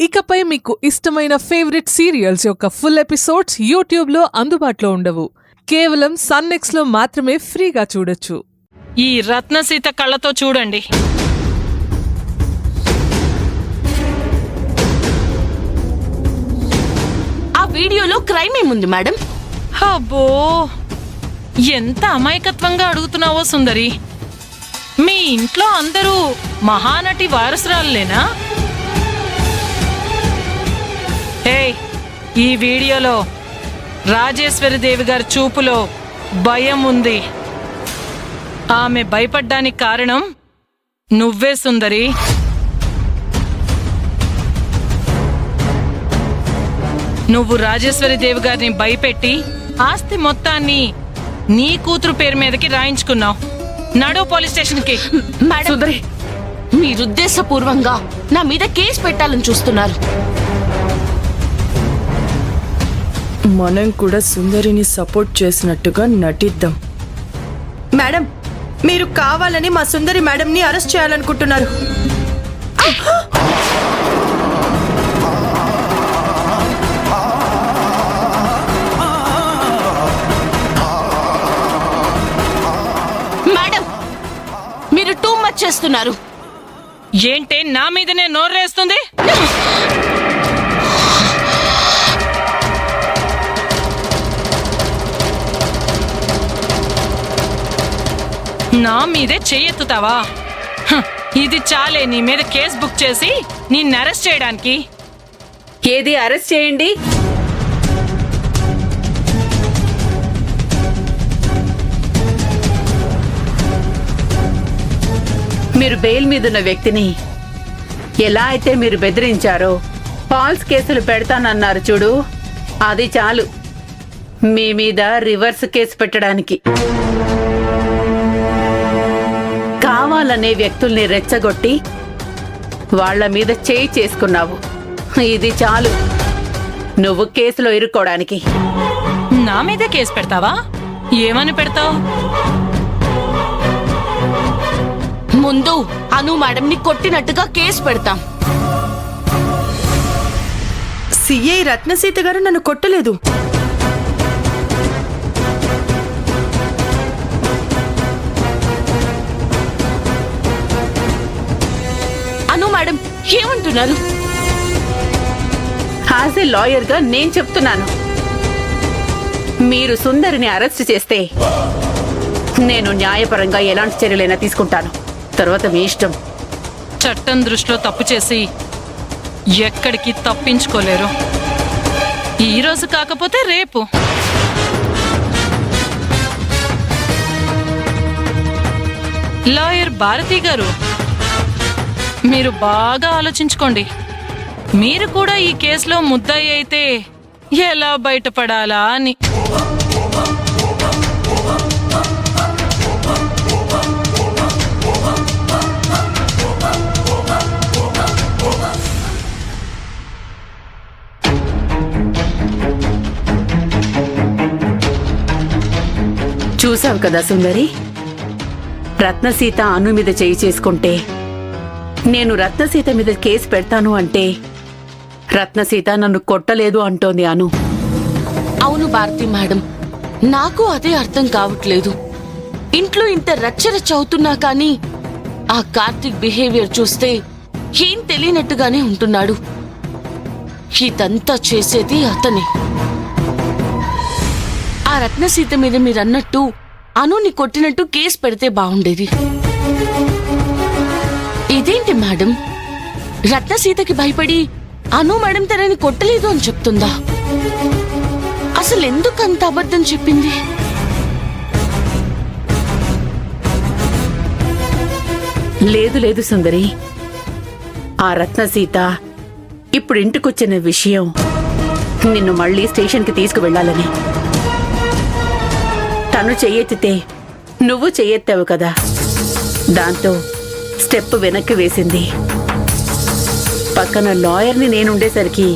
ఇకపై మీకు ఇష్టమైన ఫేవరెట్ సీరియల్స్ యొక్క ఫుల్ ఎపిసోడ్స్ యూట్యూబ్లో అందుబాటులో ఉండవు. కేవలం సన్నెక్స్లో మాత్రమే ఫ్రీగా చూడొచ్చు. ఈ రత్నసీత కళ్ళతో చూడండి. ఆ వీడియోలో క్రైమ్ ఏముంది మేడం? అబ్బో, ఎంత అమాయకత్వంగా అడుగుతున్నావో సుందరి. మీ ఇంట్లో అందరూ మహానటి వారసురాలేనా? ఈ వీడియోలో రాజేశ్వరి దేవి గారి చూపులో భయం ఉంది. ఆమె భయపడ్డానికి కారణం నువ్వే సుందరి. నువ్వు రాజేశ్వరి దేవి గారిని భయపెట్టి ఆస్తి మొత్తాన్ని నీ కూతురు పేరు మీదకి రాయించుకున్నావు. నడు పోలీస్ స్టేషన్కి. మేడం సుందరి, మీరుద్దేశపూర్వంగా నా మీద కేసు పెట్టాలని చూస్తున్నారు. మనం కూడా సుందరిని సపోర్ట్ చేసినట్టుగా నటిద్దాం. మేడం, మీరు కావాలని మా సుందరి మేడంని అరెస్ట్ చేయాలనుకుంటున్నారు. మేడం, మీరు టూ మచ్ చేస్తున్నారు. ఏంటే నా మీదనే నోరేస్తుంది? నా మీదే చెయ్యెత్తుతావా? ఇది చాలే నీ మీద కేసు బుక్ చేసి నిన్ను అరెస్ట్ చేయడానికి. ఏది అరెస్ట్ చేయండి. మీరు బెయిల్ మీదున్న వ్యక్తిని ఎలా అయితే మీరు బెదిరించారో, ఫాల్స్ కేసులు పెడతానన్నారు చూడు, అది చాలు మీ మీద రివర్స్ కేసు పెట్టడానికి. కావాలనే వ్యక్తుల్ని రెచ్చగొట్టి వాళ్ల మీద చేయి చేసుకున్నావు. ఇది చాలు నువ్వు కేసులో ఇరుక్కోవడానికి. నా మీదే కేసు పెడతావా? ఏమని పెడతావు? ముందు అను మేడంని కొట్టినట్టుగా కేసు పెడతాం. సిఐ రత్నసీత గారు నన్ను కొట్టలేదు. అను మేడం ఏమంటున్నారు? యాజ్ ఏ లాయర్ గా నేను చెప్తున్నాను, మీరు సుందరిని అరెస్ట్ చేస్తే నేను న్యాయపరంగా ఎలాంటి చర్యలైనా తీసుకుంటాను. తర్వాత మీ ఇష్టం. చట్టం దృష్టిలో తప్పు చేసి ఎక్కడికి తప్పించుకోలేరు. ఈ రోజు కాకపోతే రేపు. లాయర్ భారతి గారు, మీరు బాగా ఆలోచించుకోండి. మీరు కూడా ఈ కేసులో ముద్దాయి అయితే ఎలా బయటపడాలా అని. చూసావు కదా సుందరి, రత్నసీత అను మీద చేయి చేసుకుంటే నేను రత్నసీత మీద కేసు పెడతాను అంటే రత్నసీత నన్ను కొట్టలేదు అంటోంది అను. అవును భారతి మేడం, నాకు అదే అర్థం కావట్లేదు. ఇంట్లో ఇంత రచ్చరచ్చ అవుతున్నా కానీ ఆ కార్తీక్ బిహేవియర్ చూస్తే ఏం తెలియనట్టుగానే ఉంటున్నాడు. ఇదంతా చేసేది అతనే. ఆ రత్నసీత మీద మీరన్నట్టు అనుని కొట్టినట్టు కేసు పెడితే బాగుండేది. ఇదేంటి మేడం, రత్నసీతకి భయపడి అను మేడం తనని కొట్టలేదు అని చెప్తుందా? అసలు ఎందుకు అంత అబద్ధం చెప్పింది? లేదు లేదు సుందరి, ఆ రత్నసీత ఇప్పుడు ఇంటికొచ్చిన విషయం నిన్ను మళ్ళీ స్టేషన్కి తీసుకువెళ్లాలని. తను చెయ్యెత్తితే నువ్వు చెయ్యెత్తావు కదా, దాంతో స్టెప్ వెనక్కి వేసింది. పక్కన లాయర్ని నేనుండేసరికి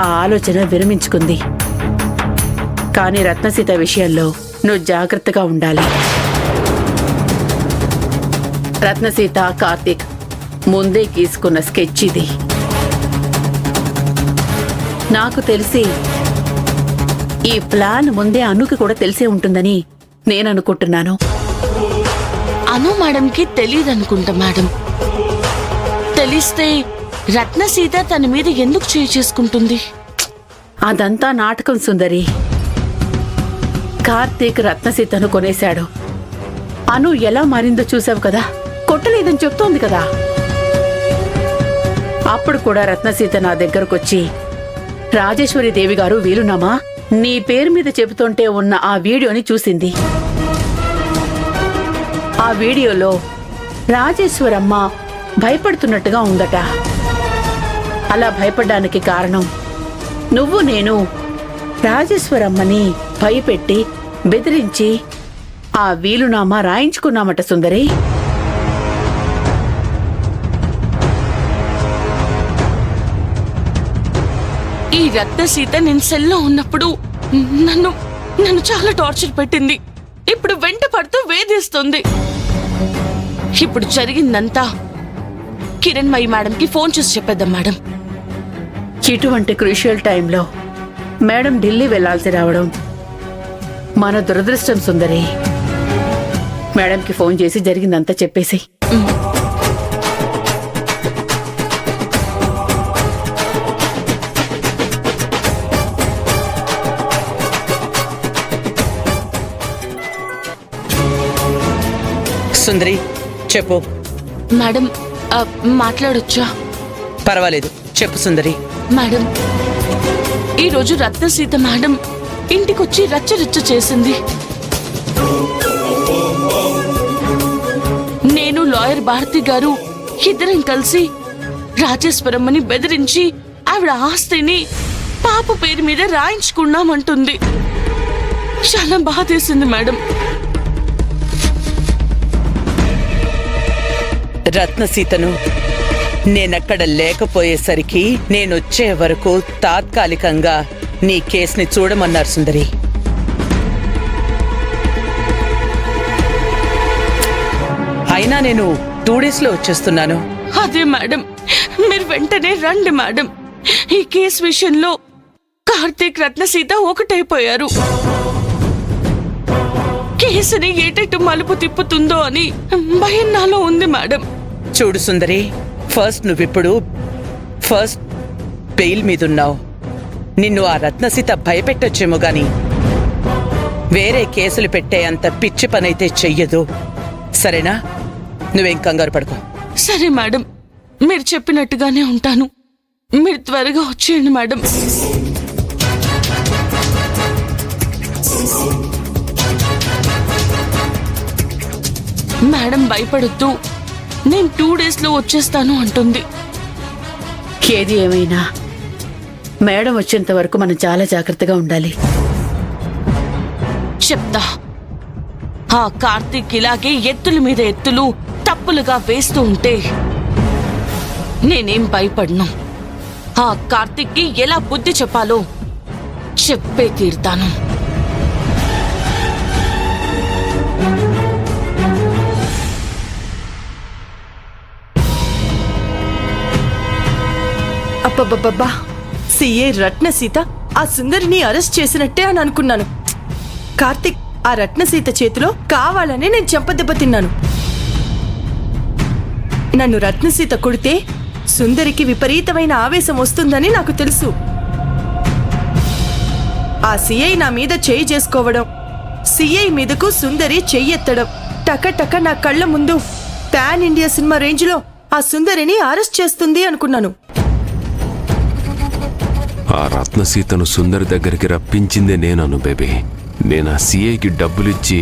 ఆ ఆలోచన విరమించుకుంది. కానీ రత్నసీత విషయంలో నువ్వు జాగ్రత్తగా ఉండాలి. రత్నసీత కార్తీక్ ముందే గీసుకున్న స్కెచ్ ఇది. నాకు తెలిసి ఈ ప్లాన్ ముందే అనుకి కూడా తెలిసే ఉంటుందని నేను అనుకుంటున్నాను. అను మేడంకి తెలియదనుకుంటా మేడం. తెలిస్తే రత్న సీత తన మీద ఎందుకు చేయి చేసుకుంటుంది? అదంతా నాటకం సుందరి. కార్తీక్ రత్నసీతను కొనేశాడు. అను ఎలా మారిందో చూసావు కదా, కొట్టలేదని చెప్తోంది కదా. అప్పుడు కూడా రత్నసీత నా దగ్గరకొచ్చి, రాజేశ్వరి దేవి గారు వీలునామా నీ పేరు మీద చెబుతుంటే ఉన్న ఆ వీడియోని చూసింది. ఆ వీడియోలో రాజేశ్వరమ్మ భయపడుతున్నట్టుగా ఉందట. అలా భయపడ్డానికి కారణం నువ్వు నేను రాజేశ్వరమ్మని భయపెట్టి బెదిరించి ఆ వీలునామా రాయించుకున్నామట సుందరి. ఈ రత్న సీత నేను సెల్లో ఉన్నప్పుడు నన్ను చాలా టార్చర్ పెట్టింది. ఇప్పుడు వెంట పడుతూ వేధిస్తుంది. ఇప్పుడు జరిగిందంతా కిరణ్మయి మేడంకి ఫోన్ చేసి చెప్పేద్దాం మేడం. ఇటువంటి క్రూషియల్ టైంలో మేడం ఢిల్లీ వెళ్లాల్సి రావడం మన దురదృష్టం సుందరి. మేడంకి ఫోన్ చేసి జరిగిందంతా చెప్పేసి. సుందరి చెప్పు. మేడం మాట్లాడొచ్చా? పర్వాలేదు, చెప్పు సుందరి. మేడం, ఈరోజు రత్న సీత మేడం ఇంటికొచ్చి రచ్చరచ్చ చేసింది. నేను లాయర్ భారతి గారు ఇద్దరం కలిసి రాజేశ్వరమ్మని బెదిరించి ఆవిడ ఆస్తిని పాప పేరు మీద రాయించుకున్నామంటుంది. చాలా బాధేసింది మేడం. రత్నసీతను నేనక్కడ లేకపోయేసరికి నేనొచ్చే వరకు తాత్కాలికంగా నీ కేసుని చూడమన్నారు సుందరి. అయినా నేను 2 days లో వచ్చేస్తున్నాను. అదే మేడం, మీరు వెంటనే రండి మేడం. ఈ కేసు విషయంలో కార్తీక్ రత్న సీత ఒకటైపోయారు. కేసుని ఏటట్టు మలుపు తిప్పుతుందో అని భయం నాలో ఉంది మేడం. చూడు సుందరి, నువ్విప్పుడు బెయిల్ మీదున్నావు. నిన్ను ఆ రత్నసీత భయపెట్టొచ్చేమో గాని వేరే కేసులు పెట్టే అంత పిచ్చి పనైతే చెయ్యదు. సరేనా? నువ్వేం కంగారు పడుకో. సరే మేడం, మీరు చెప్పినట్టుగానే ఉంటాను. మీరు త్వరగా వచ్చేయండి మేడం. మేడం భయపడుతూ నేను 2 days లో వచ్చేస్తాను అంటుంది. ఏది ఏమైనా మేడం వచ్చేంత వరకు మనం చాలా జాగ్రత్తగా ఉండాలి. చెప్తా. ఆ కార్తీక్ ఇలాగే ఎత్తుల మీద ఎత్తులు తప్పులుగా వేస్తూ ఉంటే నేనేం భయపడను. ఆ కార్తీక్కి ఎలా బుద్ధి చెప్పాలో చెప్పే తీరుతాను. అబ్బబ్బబ్బా, సిఏ రత్నసీత ఆ సుందరిని అరెస్ట్ చేసినట్టే అని అనుకున్నాను. కార్తిక్ ఆ రత్నసీత చేతిలో కావాలని నేను చెంపదెబ్బ తిన్నాను. నన్ను రత్నసీత కొడితే సుందరికి విపరీతమైన ఆవేశం వస్తుందని నాకు తెలుసు. ఆ సిఐ నా మీద చేయి చేసుకోవడం, సిఐ మీదకు సుందరి చెయ్యెత్తడం, టక నా కళ్ళ ముందు పాన్ ఇండియా సినిమా రేంజ్లో ఆ సుందరిని అరెస్ట్ చేస్తుంది అనుకున్నాను. ఆ రత్నసీతను సుందరి దగ్గరికి రప్పించిందే నేనను బేబీ. నేను ఆ సిఐకి డబ్బులిచ్చి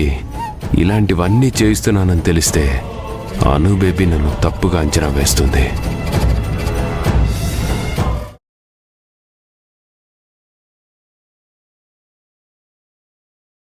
ఇలాంటివన్నీ చేయిస్తున్నానని తెలిస్తే అను బేబీ నన్ను తప్పుగా అంచనా వేస్తుంది.